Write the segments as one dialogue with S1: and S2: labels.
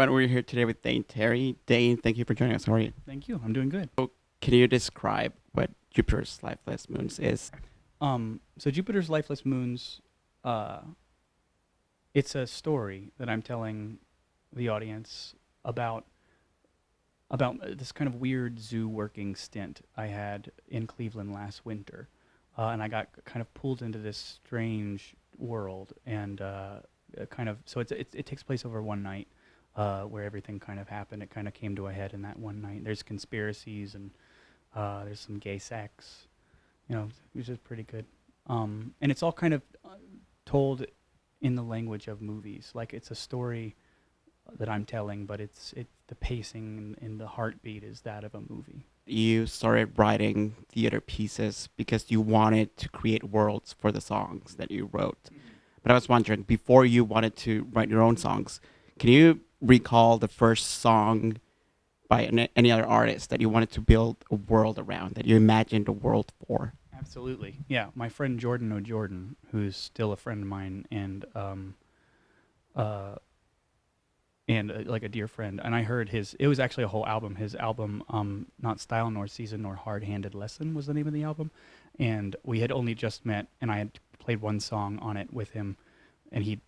S1: everyone. We're here today with Dane Terry. Dane, thank you for joining us. How are you?
S2: Thank you. I'm doing good.
S1: Can you describe what Jupiter's Lifeless Moons is?
S2: So Jupiter's Lifeless Moons, it's a story that I'm telling the audience about this kind of weird zoo working stint I had in Cleveland last winter, and I got kind of pulled into this strange world, and it takes place over one night, where everything kind of happened. It kind of came to a head in that one night. There's conspiracies and there's some gay sex, which is pretty good. And it's all kind of told in the language of movies. Like it's a story that I'm telling, but the pacing and the heartbeat is that of a movie.
S1: You started writing theater pieces because you wanted to create worlds for the songs that you wrote. But I was wondering, before you wanted to write your own songs, can you recall the first song by any other artist that you wanted to build a world around, that you imagined a world for?
S2: Absolutely. Yeah. My friend Jordan O'Jordan, who's still a friend of mine and like a dear friend, and I heard it was actually a whole album. His album, Not Style Nor Season Nor Hard-Handed Lesson was the name of the album. And we had only just met, and I had played one song on it with him, and he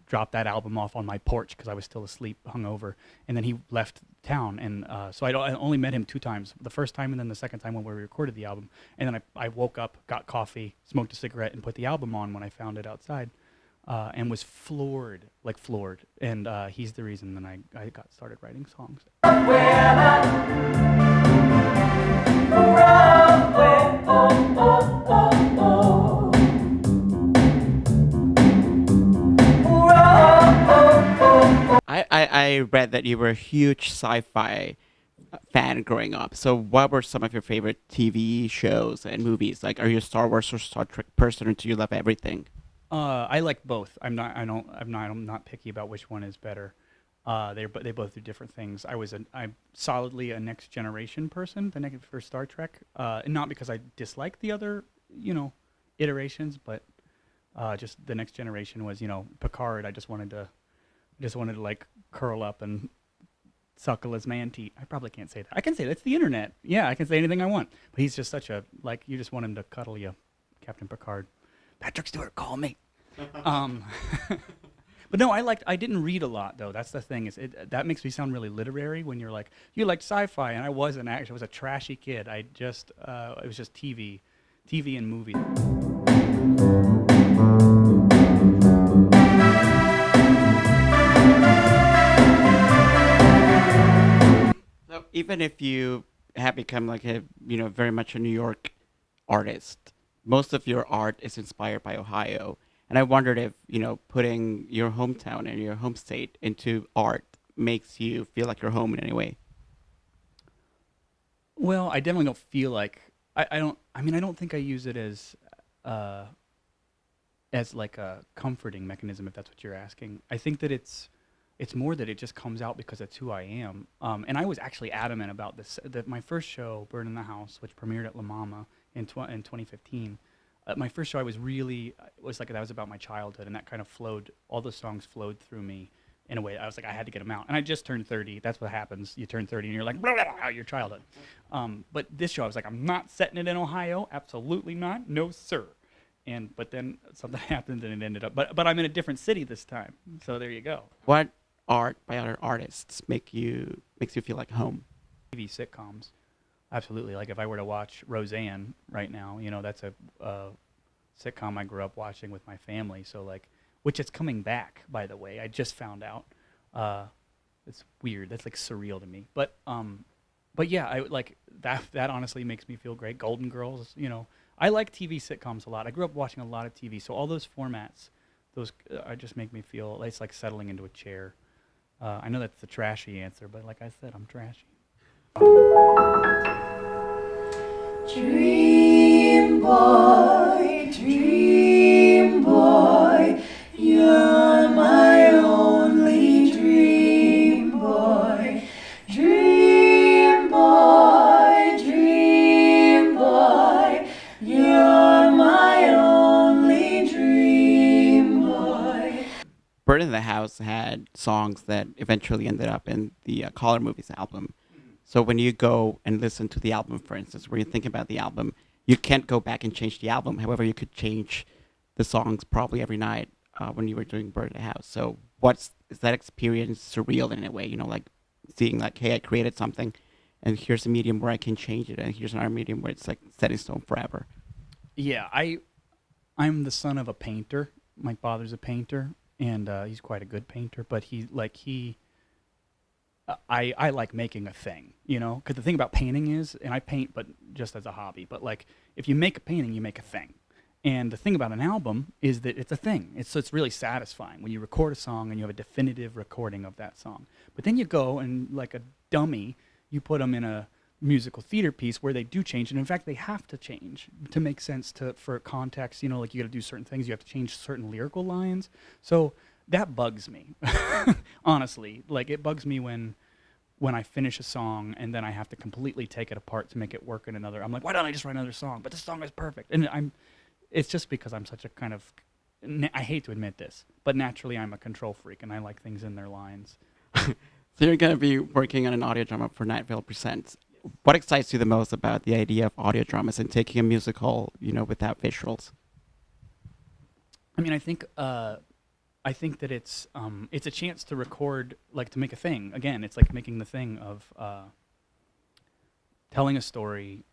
S2: dropped that album off on my porch because I was still asleep, hungover, and then he left town, and so I only met him 2 times. The first time and then the second time when we recorded the album. And then I woke up, got coffee, smoked a cigarette, and put the album on when I found it outside, and was floored. And he's the reason that I got started writing songs.
S1: I read that you were a huge sci-fi fan growing up. So what were some of your favorite TV shows and movies? Like, are you a Star Wars or Star Trek person, or do you love everything?
S2: I like both. I'm not picky about which one is better. They both do different things. I'm solidly a Next Generation person, for Star Trek. Not because I dislike the other, iterations, but just the Next Generation was, Picard. I just wanted to like curl up and suckle his man teat. I probably can't say that. I can say that's the internet. Yeah, I can say anything I want. But he's just such you just want him to cuddle you, Captain Picard. Patrick Stewart, call me. But no, I didn't read a lot though. That's the thing that makes me sound really literary when you're like, you liked sci-fi, and I wasn't actually. I was a trashy kid. It was just TV and movies.
S1: So even if you have become like very much a New York artist, most of your art is inspired by Ohio. And I wondered if, putting your hometown and your home state into art makes you feel like you're home in any way.
S2: Well, I definitely don't feel like I don't think I use it as like a comforting mechanism, if that's what you're asking. I think that it's more that it just comes out because it's who I am. And I was actually adamant about this. My first show, Bird in the House, which premiered at La Mama in 2015, my first show, that was about my childhood, and that kind of flowed. All the songs flowed through me in a way. I was like, I had to get them out. And I just turned 30. That's what happens. You turn 30 and you're like, blah, blah, blah, your childhood. But this show, I was like, I'm not setting it in Ohio. Absolutely not. No, sir. But then something happened and it ended up. But I'm in a different city this time. So there you go.
S1: What art by other artists makes you feel like home?
S2: TV sitcoms. Absolutely. Like if I were to watch Roseanne right now, that's a sitcom I grew up watching with my family. So which is coming back, by the way. I just found out. It's weird. That's like surreal to me. But yeah, I like that. That honestly makes me feel great. Golden Girls. I like TV sitcoms a lot. I grew up watching a lot of TV. So all those formats, just make me feel it's like settling into a chair. I know that's the trashy answer, but like I said, I'm trashy. Dream boy, you're my only dream boy. Dream boy, you're my only dream boy.
S1: Bird in the House House had songs that eventually ended up in the Color Movies album. So when you go and listen to the album, for instance, where you think about the album, you can't go back and change the album. However, you could change the songs probably every night when you were doing Birthday House. So is that experience surreal in a way? You know, like seeing like, hey, I created something, and here's a medium where I can change it, and here's another medium where it's like set in stone forever.
S2: Yeah, I'm the son of a painter. My father's a painter, and he's quite a good painter. But I like making a thing, you know. Because the thing about painting is, and I paint, but just as a hobby. But like, if you make a painting, you make a thing. And the thing about an album is that it's a thing. It's really satisfying when you record a song and you have a definitive recording of that song. But then you go and, like a dummy, you put them in a musical theater piece where they do change, and in fact they have to change to make sense for context. You know, like you got to do certain things, you have to change certain lyrical lines. So that bugs me. Honestly, like it bugs me when I finish a song and then I have to completely take it apart to make it work in another. I'm like, why don't I just write another song? But this song is perfect. And it's just because I'm such a kind of, I hate to admit this, but naturally I'm a control freak and I like things in their lines.
S1: So you're going to be working on an audio drama for Night Vale Presents. What excites you the most about the idea of audio dramas and taking a musical, you know, without visuals?
S2: I mean, I think that it's a chance to record, like to make a thing. Again, it's like making the thing of telling a story.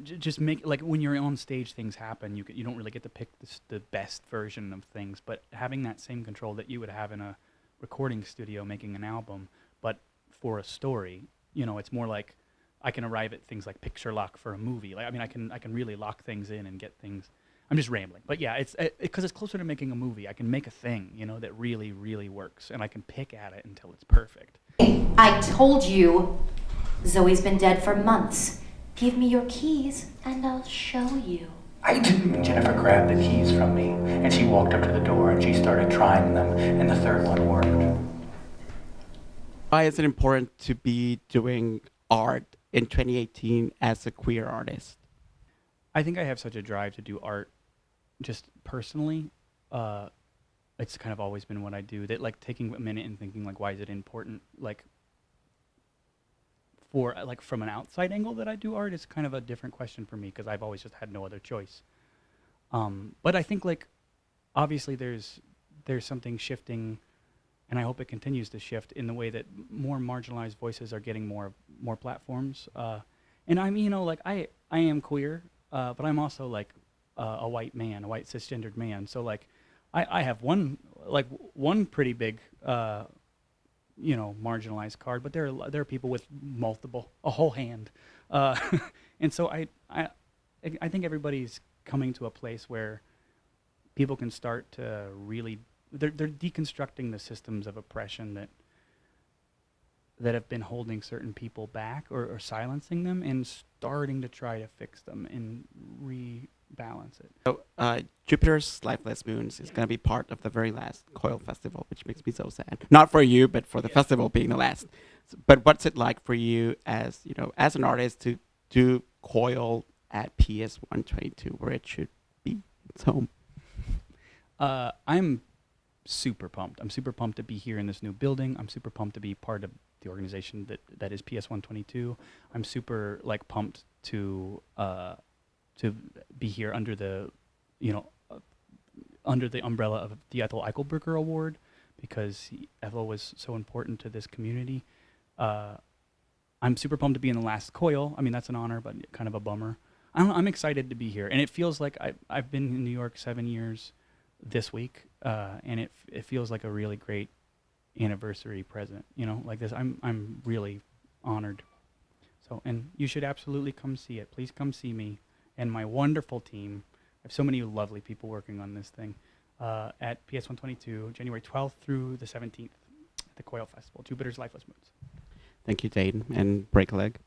S2: Just make, like when you're on stage, things happen. You don't really get to pick the best version of things, but having that same control that you would have in a recording studio making an album, but for a story, you know, it's more like I can arrive at things like picture lock for a movie. Like, I mean, I can really lock things in and get things. I'm just rambling, but yeah, it's because it's closer to making a movie. I can make a thing, you know, that really, really works, and I can pick at it until it's perfect.
S3: I told you, Zoe's been dead for months. Give me your keys, and I'll show you.
S4: I didn't. Jennifer grabbed the keys from me, and she walked up to the door, and she started trying them, and the third one worked.
S1: Why is it important to be doing art in 2018 as a queer artist?
S2: I think I have such a drive to do art, just personally. It's kind of always been what I do. That like taking a minute and thinking like, why is it important? Like, for like from an outside angle that I do art is kind of a different question for me because I've always just had no other choice. But I think like obviously there's something shifting, and I hope it continues to shift in the way that more marginalized voices are getting more platforms. And I'm, you know, like I am queer, but I'm also like a white man, a white cisgendered man. So like I have one pretty big you know, marginalized card, but there are people with a whole hand, and so I think everybody's coming to a place where people can start to really they're deconstructing the systems of oppression that have been holding certain people back or silencing them, and starting to try to fix them and rebalance it.
S1: So Jupiter's Lifeless Moons is going to be part of the very last Coil Festival, which makes me so sad. Not for you, but for the festival being the last. But what's it like for you as, you know, as an artist to do Coil at PS 122, where it should be its home?
S2: I'm super pumped. I'm super pumped to be here in this new building. I'm super pumped to be part of the organization that is PS 122. I'm super like pumped to be here under the, you know, under the umbrella of the Ethel Eichelberger Award, because Ethel was so important to this community. I'm super pumped to be in the last Coil. I mean, that's an honor, but kind of a bummer. I'm excited to be here, and it feels like I've been in New York 7 years this week, and it feels like a really great anniversary present. You know, like this. I'm really honored. So, and you should absolutely come see it. Please come see me and my wonderful team. I have so many lovely people working on this thing at PS 122, January 12th through the 17th at the Coil Festival, Jupiter's Lifeless Moons.
S1: Thank you, Dane, and break a leg.